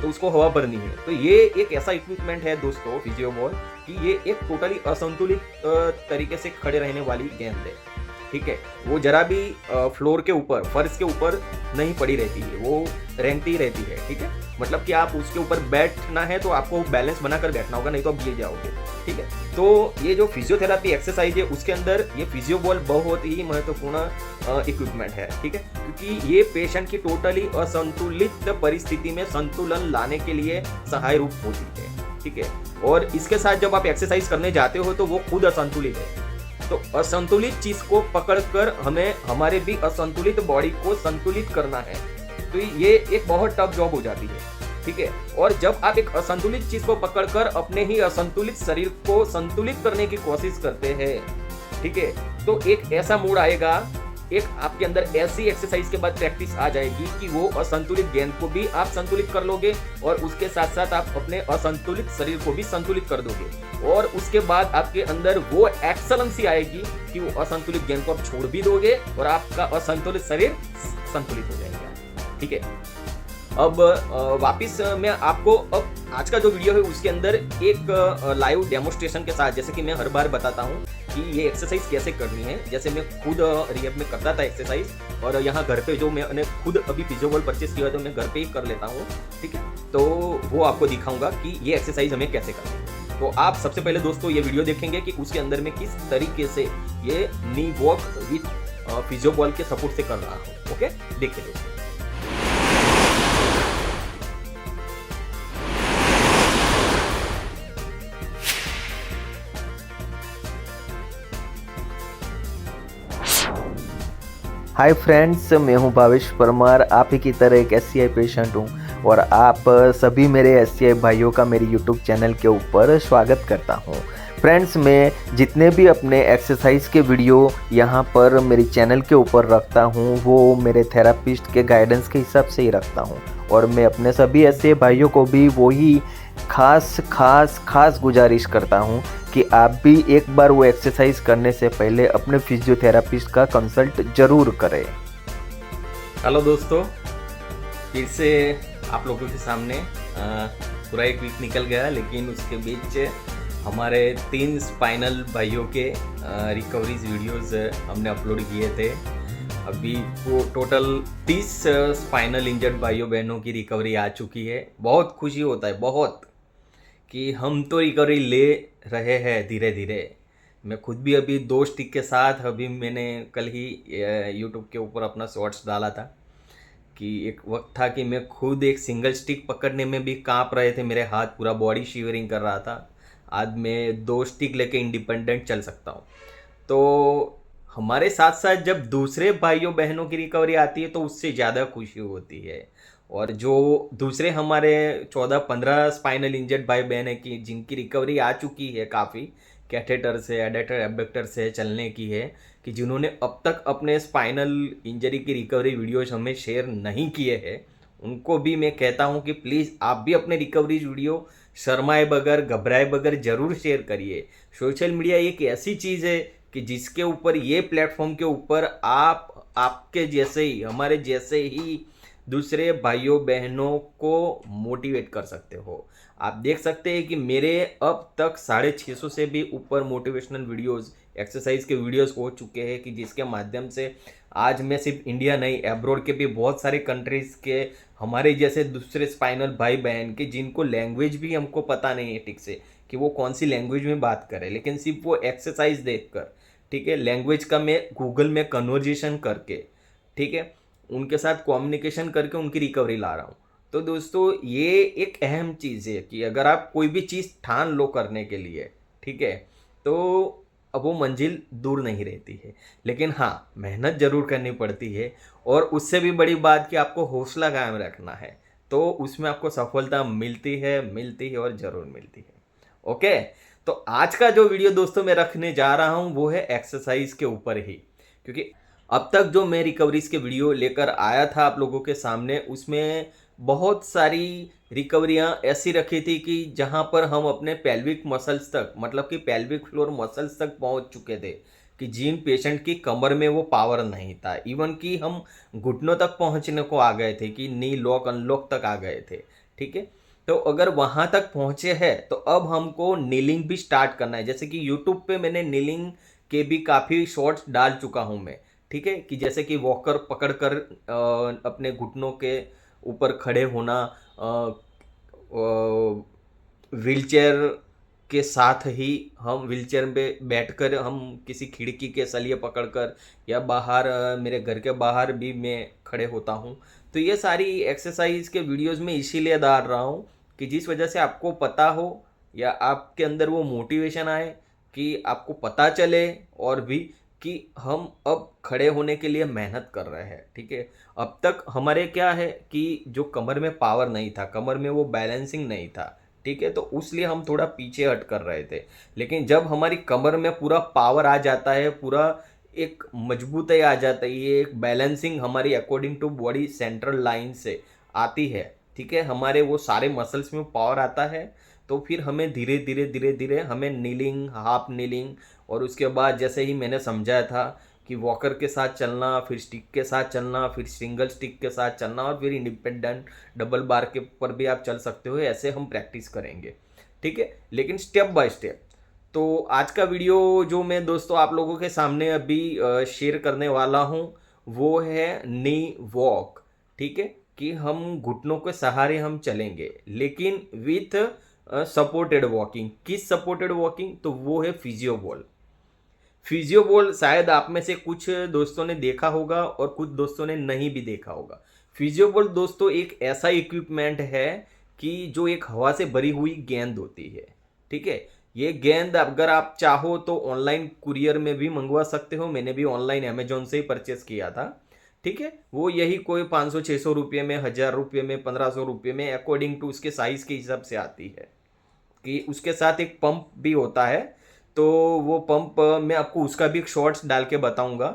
तो उसको हवा भरनी है। तो ये एक ऐसा इक्विपमेंट है दोस्तों फिजियो बॉल कि ये एक टोटली असंतुलित तरीके से खड़े रहने वाली गेंद है। ठीक है, वो जरा भी फ्लोर के ऊपर, फर्श के ऊपर नहीं पड़ी रहती है, वो रेंगती रहती है। ठीक है, मतलब कि आप उसके ऊपर बैठना है तो आपको बैलेंस बनाकर बैठना होगा, नहीं तो आप गिर जाओगे। ठीक है, तो ये जो फिजियोथेरापी एक्सरसाइज है उसके अंदर ये फिजियो बॉल बहुत ही महत्वपूर्ण इक्विपमेंट है। ठीक है, क्योंकि ये पेशेंट की टोटली असंतुलित परिस्थिति में संतुलन लाने के लिए सहाय रूप होती है। ठीक है, और इसके साथ जब आप एक्सरसाइज करने जाते हो तो वो खुद असंतुलित है, तो असंतुलित चीज को पकड़कर हमें हमारे भी असंतुलित बॉडी को संतुलित करना है। तो ये एक बहुत टफ जॉब हो जाती है। ठीक है, और जब आप एक असंतुलित चीज को पकड़कर अपने ही असंतुलित शरीर को संतुलित करने की कोशिश करते हैं, ठीक है, तो एक ऐसा मूड आएगा, एक आपके अंदर ऐसी एक्सरसाइज के बाद प्रैक्टिस आ जाएगी कि वो असंतुलित गेंद को भी आप संतुलित कर लोगे और उसके साथ साथ आप अपने असंतुलित शरीर को भी संतुलित कर दोगे। और उसके बाद आपके अंदर वो एक्सेलेंसी आएगी कि वो असंतुलित गेंद को आप छोड़ भी दोगे और आपका असंतुलित शरीर संतुलित हो जाएगा। ठीक है, अब वापिस मैं आपको अब आज का जो वीडियो है उसके अंदर एक लाइव डेमोस्ट्रेशन के साथ, जैसे कि मैं हर बार बताता हूँ कि ये एक्सरसाइज कैसे करनी है, जैसे मैं खुद रिहैब में करता था एक्सरसाइज, और यहाँ घर पे जो मैंने खुद अभी फिजियो बॉल परचेस किया तो मैं घर पे ही कर लेता हूँ। ठीक है, तो वो आपको दिखाऊंगा कि ये एक्सरसाइज हमें कैसे करनी है। तो आप सबसे पहले दोस्तों ये वीडियो देखेंगे कि उसके अंदर मैं किस तरीके से ये नी वॉक विथ फिजियो बॉल के सपोर्ट से कर रहा हूँ। ओके, देखिए दोस्तों। हाय फ्रेंड्स, मैं हूं भावेश परमार, आप ही की तरह एक एससीआई पेशेंट हूं और आप सभी मेरे एससीआई भाइयों का मेरे यूट्यूब चैनल के ऊपर स्वागत करता हूं। फ्रेंड्स, मैं जितने भी अपने एक्सरसाइज के वीडियो यहां पर मेरे चैनल के ऊपर रखता हूं वो मेरे थेरापिस्ट के गाइडेंस के हिसाब से ही रखता हूं और मैं अपने सभी एससीआई भाइयों को भी वही खास गुजारिश करता हूं कि आप भी एक बार वो एक्सरसाइज करने से पहले अपने फिजियोथेरापिस्ट का कंसल्ट जरूर करें। हेलो दोस्तों, फिर से आप लोगों के सामने पूरा एक वीक निकल गया, लेकिन उसके बीच हमारे 3 स्पाइनल भाइयों के रिकवरीज वीडियोस हमने अपलोड किए थे। अभी वो टोटल 30 स्पाइनल इंजर्ड भाइयों बहनों की रिकवरी आ चुकी है। बहुत खुशी होता है, बहुत, कि हम तो रिकवरी ले रहे हैं धीरे धीरे। मैं खुद भी अभी 2 स्टिक के साथ, अभी मैंने कल ही यूट्यूब के ऊपर अपना शॉर्ट्स डाला था कि एक वक्त था कि मैं खुद एक सिंगल स्टिक पकड़ने में भी कांप रहे थे, मेरे हाथ, पूरा बॉडी शिवरिंग कर रहा था। आज मैं 2 स्टिक लेके इंडिपेंडेंट चल सकता हूँ। तो हमारे साथ साथ जब दूसरे भाइयों बहनों की रिकवरी आती है तो उससे ज़्यादा खुशी होती है। और जो दूसरे हमारे 14-15 स्पाइनल इंजर्ड भाई बहन है कि जिनकी रिकवरी आ चुकी है, काफ़ी कैथेटर से, एडेटर एबडक्टर से चलने की है, कि जिन्होंने अब तक अपने स्पाइनल इंजरी की रिकवरी वीडियोज हमें शेयर नहीं किए हैं, उनको भी मैं कहता हूं कि प्लीज़ आप भी अपने रिकवरी वीडियो शर्माए बगैर, घबराए बगैर ज़रूर शेयर करिए। सोशल मीडिया एक ऐसी चीज़ है कि जिसके ऊपर, ये प्लेटफॉर्म के ऊपर आप, आपके जैसे ही, हमारे जैसे ही दूसरे भाइयों बहनों को मोटिवेट कर सकते हो। आप देख सकते हैं कि मेरे अब तक 650 से भी ऊपर मोटिवेशनल वीडियोस, एक्सरसाइज के वीडियोस हो चुके हैं, कि जिसके माध्यम से आज मैं सिर्फ इंडिया नहीं, एब्रॉड के भी बहुत सारे कंट्रीज़ के हमारे जैसे दूसरे स्पाइनल भाई बहन के, जिनको लैंग्वेज भी हमको पता नहीं है ठीक से कि वो कौन सी लैंग्वेज में बात करें, लेकिन सिर्फ वो एक्सरसाइज देखकर, ठीक है, लैंग्वेज का मैं गूगल में कन्वर्जेशन करके, ठीक है, उनके साथ कम्युनिकेशन करके उनकी रिकवरी ला रहा हूँ। तो दोस्तों, ये एक अहम चीज़ है कि अगर आप कोई भी चीज़ ठान लो करने के लिए, ठीक है, तो अब वो मंजिल दूर नहीं रहती है, लेकिन हाँ, मेहनत ज़रूर करनी पड़ती है। और उससे भी बड़ी बात कि आपको हौसला कायम रखना है, तो उसमें आपको सफलता मिलती है और ज़रूर मिलती है। ओके, तो आज का जो वीडियो दोस्तों मैं रखने जा रहा हूँ वो है एक्सरसाइज के ऊपर ही, क्योंकि अब तक जो मैं रिकवरीज के वीडियो लेकर आया था आप लोगों के सामने, उसमें बहुत सारी रिकवरियां ऐसी रखी थी कि जहां पर हम अपने पेल्विक मसल्स तक, मतलब कि पेल्विक फ्लोर मसल्स तक पहुंच चुके थे, कि जिन पेशेंट की कमर में वो पावर नहीं था, इवन कि हम घुटनों तक पहुंचने को आ गए थे, कि नी लॉक अनलॉक तक आ गए थे। ठीक है। तो अगर वहाँ तक पहुँचे हैं तो अब हमको नीलिंग भी स्टार्ट करना है। जैसे कि यूट्यूब पे मैंने नीलिंग के भी काफ़ी शॉर्ट्स डाल चुका हूँ मैं, ठीक है, कि जैसे कि वॉकर पकड़कर अपने घुटनों के ऊपर खड़े होना, व्हीलचेयर के साथ ही हम व्हीलचेयर पे बैठकर हम किसी खिड़की के सलिए पकड़कर या बाहर मेरे घर के बाहर भी मैं खड़े होता हूँ। तो ये सारी एक्सरसाइज के वीडियोस में इसीलिए डाल रहा हूँ कि जिस वजह से आपको पता हो या आपके अंदर वो मोटिवेशन आए कि आपको पता चले और भी कि हम अब खड़े होने के लिए मेहनत कर रहे हैं, ठीक है। अब तक हमारे क्या है कि जो कमर में पावर नहीं था, कमर में वो बैलेंसिंग नहीं था, ठीक है, तो उसलिए हम थोड़ा पीछे हट कर रहे थे। लेकिन जब हमारी कमर में पूरा पावर आ जाता है, पूरा एक मजबूती आ जाता है, ये एक बैलेंसिंग हमारी according to body central line से आती है, ठीक है, हमारे वो सारे मसल्स में पावर आता है, तो फिर हमें धीरे धीरे धीरे धीरे हमें नीलिंग, हाफ नीलिंग और उसके बाद जैसे ही मैंने समझाया था कि वॉकर के साथ चलना, फिर स्टिक के साथ चलना, फिर सिंगल स्टिक के साथ चलना और फिर इंडिपेंडेंट डबल बार के ऊपर भी आप चल सकते हो, ऐसे हम प्रैक्टिस करेंगे, ठीक है, लेकिन स्टेप बाय स्टेप। तो आज का वीडियो जो मैं दोस्तों आप लोगों के सामने अभी शेयर करने वाला हूँ वो है नी वॉक, ठीक है, कि हम घुटनों के सहारे हम चलेंगे लेकिन विथ सपोर्टेड वॉकिंग। किस सपोर्टेड वॉकिंग? तो वो है फिजियो बॉल। फिजियो बॉल शायद आप में से कुछ दोस्तों ने देखा होगा और कुछ दोस्तों ने नहीं भी देखा होगा। फिजियो बॉल दोस्तों एक ऐसा इक्विपमेंट है कि जो एक हवा से भरी हुई गेंद होती है, ठीक है। ये गेंद अगर आप चाहो तो ऑनलाइन कुरियर में भी मंगवा सकते हो। मैंने भी ऑनलाइन अमेजोन से ही परचेस किया था, ठीक है। वो यही कोई 500-600 रुपये में, 1000 रुपये में, 1500 रुपये में, अकॉर्डिंग टू उसके साइज़ के हिसाब से आती है। कि उसके साथ एक पंप भी होता है, तो वो पंप मैं आपको उसका भी एक शॉर्ट्स डाल के बताऊंगा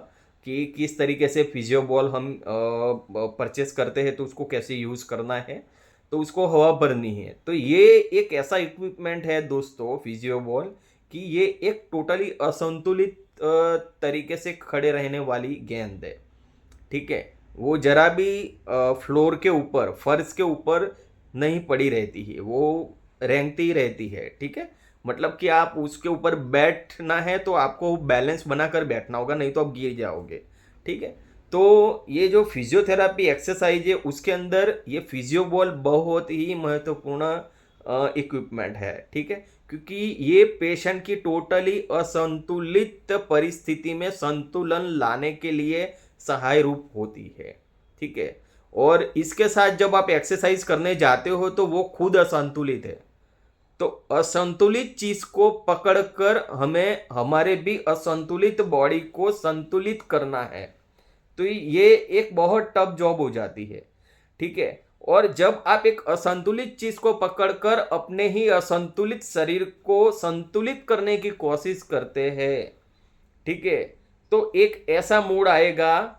कि किस तरीके से फिजियो बॉल हम परचेस करते हैं तो उसको कैसे यूज़ करना है, तो उसको हवा भरनी है। तो ये एक ऐसा इक्विपमेंट है दोस्तों फिजियो बॉल कि ये एक टोटली असंतुलित तरीके से खड़े रहने वाली गेंद है, ठीक है। वो जरा भी फ्लोर के ऊपर, फर्श के ऊपर नहीं पड़ी रहती है, वो रेंगती ही रहती है, ठीक है। मतलब कि आप उसके ऊपर बैठना है तो आपको बैलेंस बनाकर बैठना होगा, नहीं तो आप गिर जाओगे, ठीक है। तो ये जो फिजियोथेरापी एक्सरसाइज है उसके अंदर ये फिजियो बॉल बहुत ही महत्वपूर्ण इक्विपमेंट है, ठीक है, क्योंकि ये पेशेंट की टोटली असंतुलित परिस्थिति में संतुलन लाने के लिए सहाय रूप होती है, ठीक है। और इसके साथ जब आप एक्सरसाइज करने जाते हो तो वो खुद असंतुलित है, तो असंतुलित चीज को पकड़कर हमें हमारे भी असंतुलित बॉडी को संतुलित करना है। तो ये एक बहुत टफ जॉब हो जाती है, ठीक है। और जब आप एक असंतुलित चीज को पकड़कर अपने ही असंतुलित शरीर को संतुलित करने की कोशिश करते हैं, ठीक है, तो एक ऐसा मूड आएगा,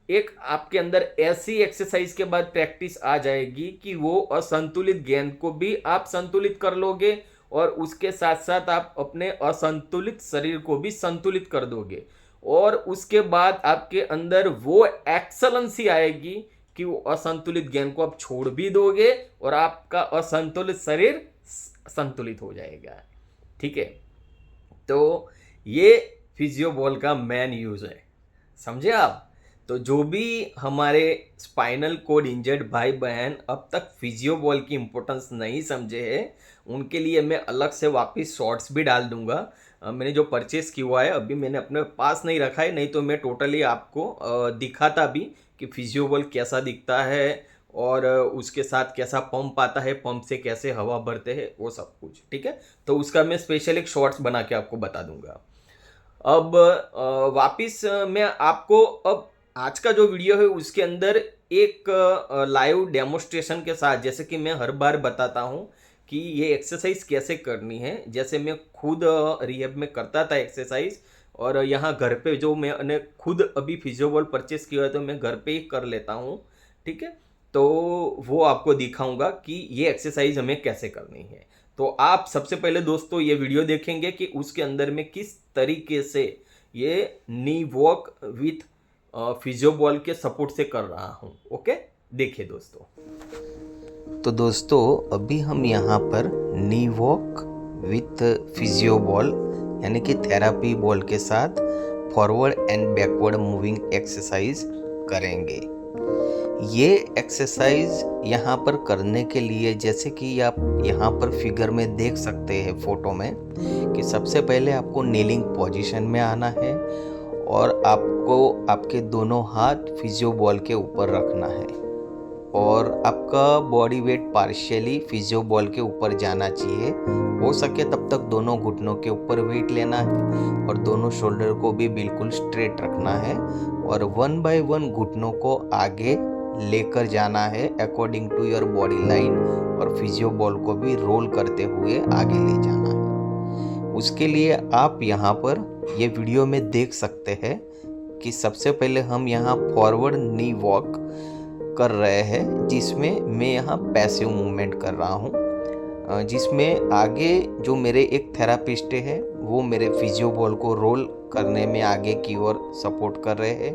एक आपके अंदर ऐसी एक्सरसाइज के बाद प्रैक्टिस आ जाएगी कि वो असंतुलित गेंद को भी आप संतुलित कर लोगे और उसके साथ साथ आप अपने असंतुलित शरीर को भी संतुलित कर दोगे। और उसके बाद आपके अंदर वो एक्सलेंसी आएगी कि वो असंतुलित गेंद को आप छोड़ भी दोगे और आपका असंतुलित शरीर संतुलित हो जाएगा, ठीक है। तो ये फिजियो बॉल का मेन यूज है, समझे आप। तो जो भी हमारे स्पाइनल कोड इंजर्ड भाई बहन अब तक फिजियो बॉल की इम्पोर्टेंस नहीं समझे हैं, उनके लिए मैं अलग से वापस शॉर्ट्स भी डाल दूंगा। मैंने जो परचेस किया हुआ है अभी मैंने अपने पास नहीं रखा है, नहीं तो मैं टोटली आपको दिखाता भी कि फिजियो बॉल कैसा दिखता है और उसके साथ कैसा पंप आता है, पंप से कैसे हवा भरते हैं, वो सब कुछ, ठीक है। तो उसका मैं स्पेशल एक शॉर्ट्स बना के आपको बता दूंगा। अब वापिस मैं आपको अब आज का जो वीडियो है उसके अंदर एक लाइव डेमोस्ट्रेशन के साथ, जैसे कि मैं हर बार बताता हूँ कि ये एक्सरसाइज कैसे करनी है, जैसे मैं खुद रिहैब में करता था एक्सरसाइज, और यहाँ घर पे जो मैंने खुद अभी फिजियो बॉल परचेस किया है तो मैं घर पे ही कर लेता हूँ, ठीक है। तो वो आपको दिखाऊंगा कि ये एक्सरसाइज हमें कैसे करनी है। तो आप सबसे पहले दोस्तों ये वीडियो देखेंगे कि उसके अंदर में किस तरीके से ये नी वॉक विथ फिजियो बॉल के सपोर्ट से कर रहा हूँ, ओके, देखिए दोस्तों। तो दोस्तों अभी हम यहाँ पर नी वॉक विथ फिजियो बॉल यानी कि थेरापी बॉल के साथ forward and backward moving exercise करेंगे। ये एक्सरसाइज यहाँ पर करने के लिए जैसे कि आप यहाँ पर फिगर में देख सकते हैं फोटो में कि सबसे पहले आपको नीलिंग पोजीशन में आना है और आपको आपके दोनों हाथ फिजियो बॉल के ऊपर रखना है और आपका body weight partially physio ball के ऊपर जाना चाहिए। हो सके तब तक दोनों घुटनों के ऊपर वेट लेना है और दोनों शोल्डर को भी बिल्कुल स्ट्रेट रखना है और 1 बाय 1 घुटनों को आगे लेकर जाना है according to your body line और फिजियो बॉल को भी रोल करते हुए आगे ले जाना है। उसके लिए आप यहाँ पर ये वीडियो में देख सकते हैं कि सबसे पहले हम यहाँ फॉरवर्ड नी वॉक कर रहे हैं जिसमें मैं यहाँ पैसिव मूवमेंट कर रहा हूँ, जिसमें आगे जो मेरे एक थेरापिस्ट है वो मेरे फिजियो बॉल को रोल करने में आगे की ओर सपोर्ट कर रहे हैं,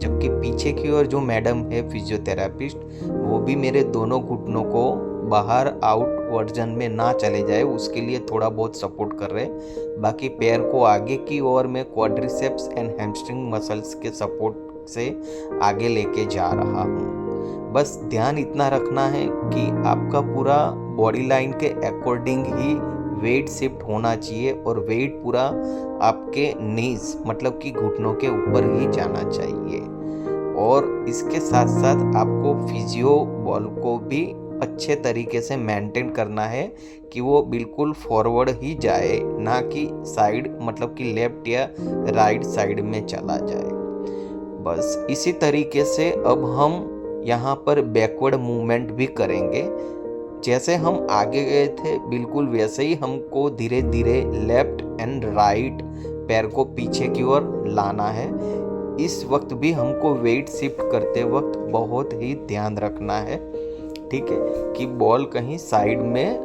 जबकि पीछे की ओर जो मैडम है फिजियोथेरापिस्ट वो भी मेरे दोनों घुटनों को बाहर आउट वर्जन में ना चले जाए उसके लिए थोड़ा बहुत सपोर्ट कर रहे हैं। बाकी पैर को आगे की ओर में क्वाड्रिसेप्स एंड हैमस्ट्रिंग मसल्स के सपोर्ट से आगे लेके जा रहा हूँ। बस ध्यान इतना रखना है कि आपका पूरा बॉडी लाइन के अकॉर्डिंग ही वेट शिफ्ट होना चाहिए और वेट पूरा आपके नीज मतलब कि घुटनों के ऊपर ही जाना चाहिए। और इसके साथ साथ आपको फिजियो बॉल को भी अच्छे तरीके से मेंटेन करना है कि वो बिल्कुल फॉरवर्ड ही जाए, ना कि साइड मतलब कि लेफ्ट या राइट साइड में चला जाए। बस इसी तरीके से अब हम यहाँ पर बैकवर्ड मूवमेंट भी करेंगे। जैसे हम आगे गए थे बिल्कुल वैसे ही हमको धीरे धीरे लेफ्ट एंड राइट पैर को पीछे की ओर लाना है। इस वक्त भी हमको वेट शिफ्ट करते वक्त बहुत ही ध्यान रखना है, ठीक है, कि बॉल कहीं साइड में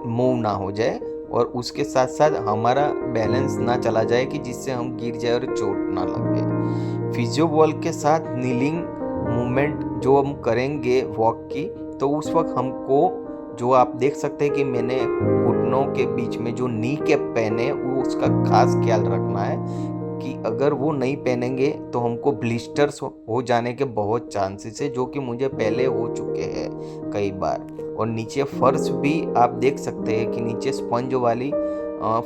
मूव ना हो जाए और उसके साथ साथ हमारा बैलेंस ना चला जाए कि जिससे हम गिर जाए और चोट ना लगे। फिजियो बॉल के साथ नीलिंग मूवमेंट जो हम करेंगे वॉक की, तो उस वक्त हमको जो आप देख सकते हैं कि मैंने घुटनों के बीच में जो नी कैप पहने वो उसका खास ख्याल रखना है कि अगर वो नहीं पहनेंगे तो हमको ब्लिस्टर्स हो जाने के बहुत चांसेस है, जो कि मुझे पहले हो चुके हैं कई बार। और नीचे फर्श भी आप देख सकते हैं कि नीचे स्पंज वाली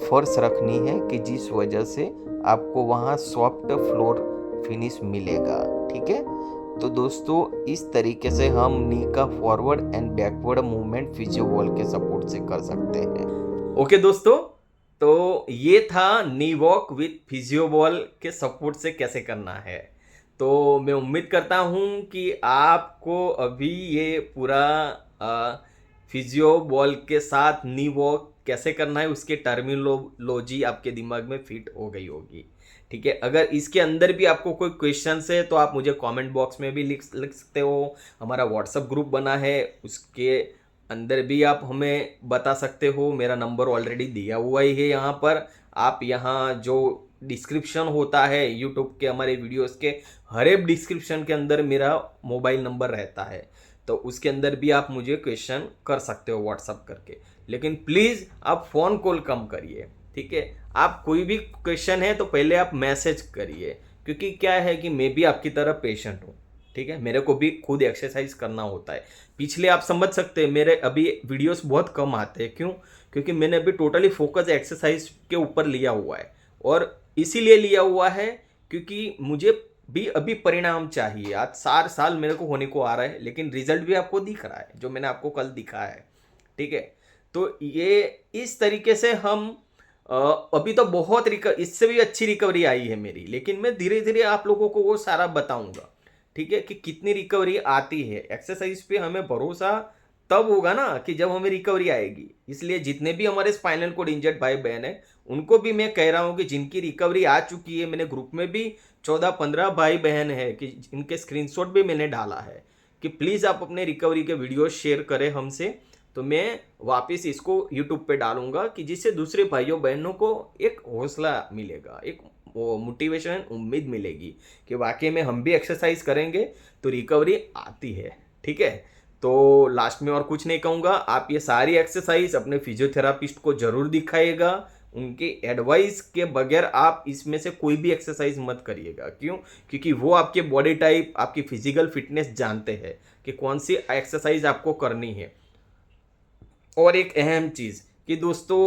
फर्श रखनी है कि जिस वजह से आपको वहाँ सॉफ्ट फ्लोर फिनिश मिलेगा, ठीक है। तो दोस्तों इस तरीके से हम नी का forward and backward movement physio ball के सपोर्ट से कर सकते हैं। ओके दोस्तों, तो ये था नी वॉक विथ फिजियो बॉल के सपोर्ट से कैसे करना है। तो मैं उम्मीद करता हूँ कि आपको अभी ये पूरा फिजियो बॉल के साथ नी वॉक कैसे करना है उसके टर्मिनोलॉजी आपके दिमाग में फिट हो गई होगी, ठीक है। अगर इसके अंदर भी आपको कोई क्वेश्चन है तो आप मुझे कमेंट बॉक्स में भी लिख सकते हो। हमारा व्हाट्सएप ग्रुप बना है उसके अंदर भी आप हमें बता सकते हो। मेरा नंबर ऑलरेडी दिया हुआ ही है यहाँ पर। आप यहाँ जो डिस्क्रिप्शन होता है यूट्यूब के हमारे वीडियोस के हर एक डिस्क्रिप्शन के अंदर मेरा मोबाइल नंबर रहता है, तो उसके अंदर भी आप मुझे क्वेश्चन कर सकते हो व्हाट्सएप करके। लेकिन प्लीज़ आप फ़ोन कॉल कम करिए, ठीक है। आप कोई भी क्वेश्चन है तो पहले आप मैसेज करिए, क्योंकि क्या है कि मैं भी आपकी तरह पेशेंट हूँ, ठीक है। मेरे को भी खुद एक्सरसाइज करना होता है। पिछले आप समझ सकते हैं मेरे अभी वीडियोस बहुत कम आते हैं, क्यों? क्योंकि मैंने अभी टोटली फोकस एक्सरसाइज के ऊपर लिया हुआ है, और इसीलिए लिया हुआ है क्योंकि मुझे भी अभी परिणाम चाहिए। आज 4 साल मेरे को होने को आ रहा है, लेकिन रिजल्ट भी आपको दिख रहा है जो मैंने आपको कल दिखाया है, ठीक है। तो ये इस तरीके से हम अभी तो बहुत इससे भी अच्छी रिकवरी आई है मेरी, लेकिन मैं धीरे धीरे आप लोगों को वो सारा बताऊंगा, ठीक है, कि कितनी रिकवरी आती है। एक्सरसाइज पे हमें भरोसा तब होगा ना कि जब हमें रिकवरी आएगी। इसलिए जितने भी हमारे स्पाइनल कोड इंजर्ड भाई बहन है उनको भी मैं कह रहा हूँ कि जिनकी रिकवरी आ चुकी है, मैंने ग्रुप में भी 14-15 भाई बहन है कि इनके स्क्रीनशॉट भी मैंने डाला है कि प्लीज़ आप अपने रिकवरी के वीडियो शेयर करें हमसे, तो मैं वापस इसको यूट्यूब पे डालूंगा कि जिससे दूसरे भाइयों बहनों को एक हौसला मिलेगा, एक मोटिवेशन, उम्मीद मिलेगी कि वाकई में हम भी एक्सरसाइज करेंगे तो रिकवरी आती है, ठीक है। तो लास्ट में और कुछ नहीं कहूँगा, आप ये सारी एक्सरसाइज अपने फिजियोथेरापिस्ट को जरूर दिखाइएगा। उनके एडवाइस के बगैर आप इसमें से कोई भी एक्सरसाइज मत करिएगा। क्यों? क्योंकि वो आपके बॉडी टाइप, आपकी फिजिकल फिटनेस जानते हैं कि कौन सी एक्सरसाइज आपको करनी है। और एक अहम चीज़ कि दोस्तों,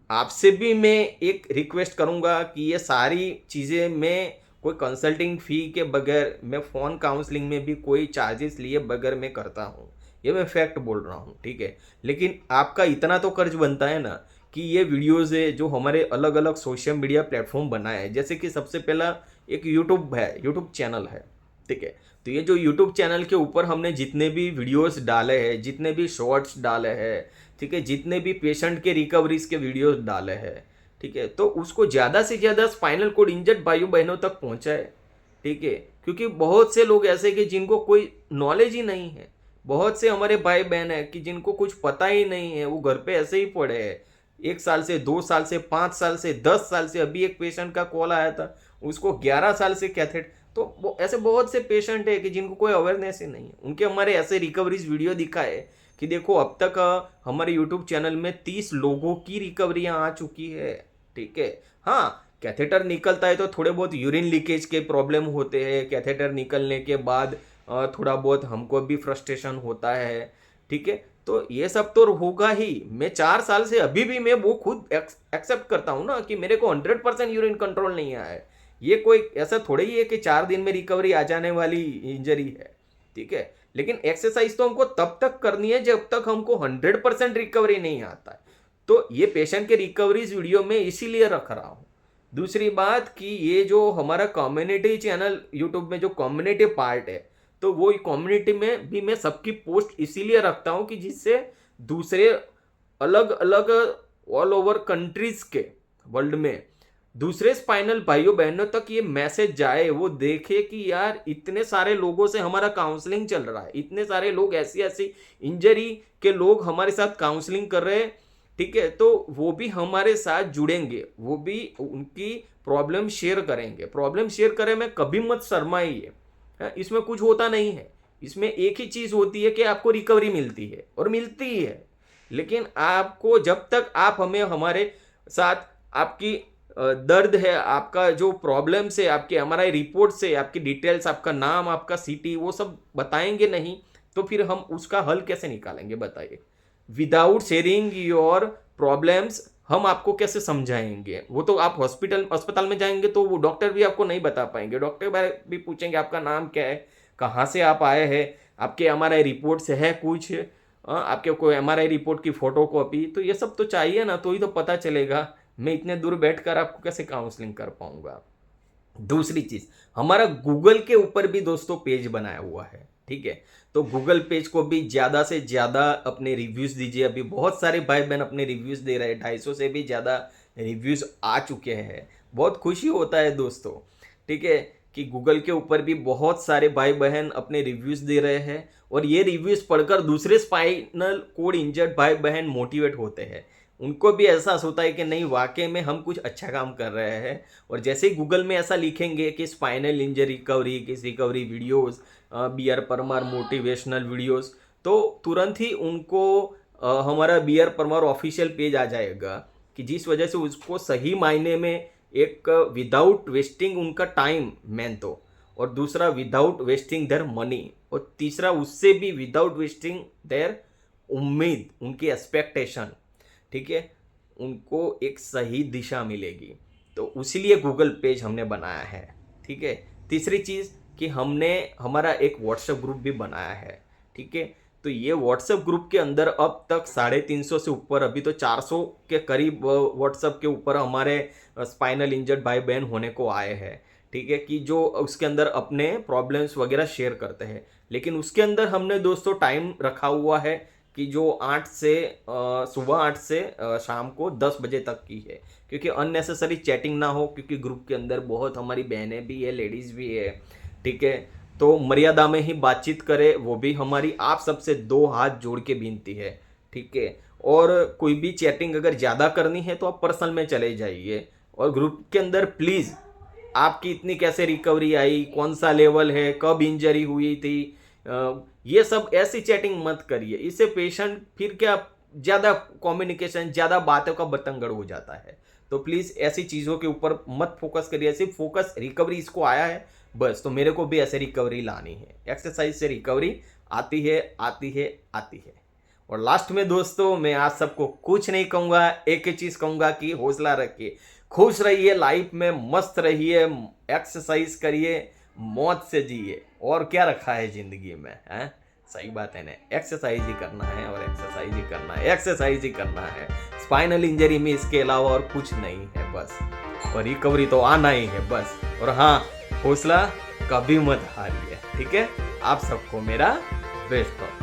आपसे भी मैं एक रिक्वेस्ट करूंगा कि ये सारी चीज़ें मैं कोई कंसल्टिंग फ़ी के बगैर, मैं फ़ोन काउंसलिंग में भी कोई चार्जेस लिए बगैर मैं करता हूँ। ये मैं फैक्ट बोल रहा हूँ, ठीक है। लेकिन आपका इतना तो कर्ज बनता है ना कि ये वीडियोज़ है जो हमारे अलग अलग सोशल मीडिया प्लेटफॉर्म बनाए हैं। जैसे कि सबसे पहला एक यूट्यूब है, यूट्यूब चैनल है, ठीक है। तो ये जो यूट्यूब चैनल के ऊपर हमने जितने भी वीडियोस डाले हैं, जितने भी शॉर्ट्स डाले हैं, ठीक है, जितने भी पेशेंट के रिकवरीज के वीडियोस डाले हैं, ठीक है, तो उसको ज़्यादा से ज़्यादा स्पाइनल कोड इंजर्ड भाइयों बहनों तक पहुंचाए, ठीक है। क्योंकि बहुत से लोग ऐसे कि जिनको कोई नॉलेज ही नहीं है, बहुत से हमारे भाई बहन हैं कि जिनको कुछ पता ही नहीं है, वो घर पे ऐसे ही पड़े हैं, 1 साल से, 2 साल से, 5 साल से, 10 साल से। अभी एक पेशेंट का कॉल आया था, उसको 11 साल से कैथेट। तो वो ऐसे बहुत से पेशेंट है कि जिनको कोई अवेयरनेस ही नहीं है। उनके हमारे ऐसे रिकवरीज वीडियो दिखाए कि देखो अब तक हमारे यूट्यूब चैनल में 30 लोगों की रिकवरियां आ चुकी है, ठीक है। हाँ, कैथेटर निकलता है तो थोड़े बहुत यूरिन लीकेज के प्रॉब्लम होते हैं। कैथेटर निकलने के बाद थोड़ा बहुत हमको भी फ्रस्ट्रेशन होता है, ठीक है। तो ये सब तो होगा ही। मैं 4 साल से अभी भी मैं वो खुद एक्सेप्ट करता हूँ ना कि मेरे को 100% यूरिन कंट्रोल नहीं आया है। ये कोई ऐसा थोड़ा ही है कि 4 दिन में रिकवरी आ जाने वाली इंजरी है, ठीक है। लेकिन एक्सरसाइज तो हमको तब तक करनी है जब तक हमको 100% रिकवरी नहीं आता है। तो ये पेशेंट के रिकवरीज वीडियो में इसीलिए रख रहा हूँ। दूसरी बात कि ये जो हमारा कम्युनिटी चैनल यूट्यूब में जो कम्युनिटी पार्ट है, तो वो कम्युनिटी में भी मैं सबकी पोस्ट इसीलिए रखता हूँ कि जिससे दूसरे अलग अलग ऑल ओवर कंट्रीज के वर्ल्ड में दूसरे स्पाइनल भाइयों बहनों तक ये मैसेज जाए, वो देखे कि यार इतने सारे लोगों से हमारा काउंसलिंग चल रहा है, इतने सारे लोग ऐसी ऐसी इंजरी के लोग हमारे साथ काउंसलिंग कर रहे हैं, ठीक है। तो वो भी हमारे साथ जुड़ेंगे, वो भी उनकी प्रॉब्लम शेयर करेंगे। प्रॉब्लम शेयर करें में कभी मत शर्माइए, इसमें कुछ होता नहीं है। इसमें एक ही चीज़ होती है कि आपको रिकवरी मिलती है और मिलती ही है। लेकिन आपको जब तक आप हमें हमारे साथ आपकी दर्द है, आपका जो प्रॉब्लम्स है, आपके एमआरआई रिपोर्ट से आपकी डिटेल्स, आपका नाम, आपका सीटी, वो सब बताएंगे नहीं तो फिर हम उसका हल कैसे निकालेंगे बताइए। विदाउट शेयरिंग योर प्रॉब्लम्स हम आपको कैसे समझाएंगे? वो तो आप अस्पताल में जाएंगे तो वो डॉक्टर भी आपको नहीं बता पाएंगे। डॉक्टर भी पूछेंगे आपका नाम क्या है, कहाँ से आप आए हैं, आपके एमआरआई रिपोर्ट से है कुछ, आपके कोई एमआरआई रिपोर्ट की फोटो कॉपी, तो ये सब तो चाहिए ना, तो ही तो पता चलेगा। मैं इतने दूर बैठकर आपको कैसे काउंसलिंग कर पाऊंगा? दूसरी चीज, हमारा गूगल के ऊपर भी दोस्तों पेज बनाया हुआ है, ठीक है। तो गूगल पेज को भी ज्यादा से ज्यादा अपने रिव्यूज दीजिए। अभी बहुत सारे भाई बहन अपने रिव्यूज दे रहे हैं, 250 से भी ज्यादा रिव्यूज आ चुके हैं। बहुत खुशी होता है दोस्तों, ठीक है, कि गूगल के ऊपर भी बहुत सारे भाई बहन अपने रिव्यूज दे रहे हैं और ये रिव्यूज पढ़कर दूसरे स्पाइनल कोड इंजर्ड भाई बहन मोटिवेट होते हैं। उनको भी एहसास होता है कि नहीं, वाकई में हम कुछ अच्छा काम कर रहे हैं। और जैसे ही गूगल में ऐसा लिखेंगे कि स्पाइनल इंजरी रिकवरी, किस recovery videos, B R Parmar motivational videos, तो तुरंत ही उनको हमारा B R Parmar official page आ जाएगा, कि जिस वजह से उसको सही मायने में एक विदाउट वेस्टिंग उनका टाइम मेन तो, और दूसरा विदाउट वेस्टिंग देयर मनी, और तीसरा उससे भी विदाउट वेस्टिंग देयर उम्मीद, उनकी एक्सपेक्टेशन, ठीक है, उनको एक सही दिशा मिलेगी। तो उसीलिए गूगल पेज हमने बनाया है, ठीक है। तीसरी चीज़ कि हमने हमारा एक व्हाट्सएप ग्रुप भी बनाया है, ठीक है। तो ये व्हाट्सएप ग्रुप के अंदर अब तक 350 से ऊपर, अभी तो 400 के करीब व्हाट्सएप के ऊपर हमारे स्पाइनल इंजर्ड भाई बहन होने को आए हैं, ठीक है, कि जो उसके अंदर अपने प्रॉब्लम्स वगैरह शेयर करते हैं। लेकिन उसके अंदर हमने दोस्तों टाइम रखा हुआ है कि जो 8 से सुबह 8 से शाम को 10 बजे तक की है, क्योंकि अननेसेसरी चैटिंग ना हो, क्योंकि ग्रुप के अंदर बहुत हमारी बहनें भी है, लेडीज़ भी है, ठीक है। तो मर्यादा में ही बातचीत करें, वो भी हमारी आप सबसे 2 हाथ जोड़ के विनती है, ठीक है। और कोई भी चैटिंग अगर ज़्यादा करनी है तो आप पर्सनल में चले जाइए। और ग्रुप के अंदर प्लीज़ आपकी इतनी कैसे रिकवरी आई, कौन सा लेवल है, कब इंजरी हुई थी, ये सब ऐसी चैटिंग मत करिए, इससे पेशेंट फिर क्या ज़्यादा कम्युनिकेशन, ज़्यादा बातों का बतंगड़ हो जाता है। तो प्लीज़ ऐसी चीज़ों के ऊपर मत फोकस करिए, सिर्फ फोकस रिकवरी इसको आया है बस, तो मेरे को भी ऐसे रिकवरी लानी है। एक्सरसाइज से रिकवरी आती है, आती है, आती है। और लास्ट में दोस्तों मैं आज सबको कुछ नहीं कहूँगा, एक ही चीज़ कहूँगा कि हौसला रखिए, खुश रहिए, लाइफ में मस्त रहिए, एक्सरसाइज करिए, मौत से जिए। और क्या रखा है ज़िंदगी में, हैं? सही बात है ना, एक्सरसाइज ही करना है और एक्सरसाइज ही करना है, एक्सरसाइज ही करना है। स्पाइनल इंजरी में इसके अलावा और कुछ नहीं है बस, और रिकवरी तो आना ही है बस। और हाँ, हौसला कभी मत हारिए, ठीक है। आप सबको मेरा बेस्ट ऑफ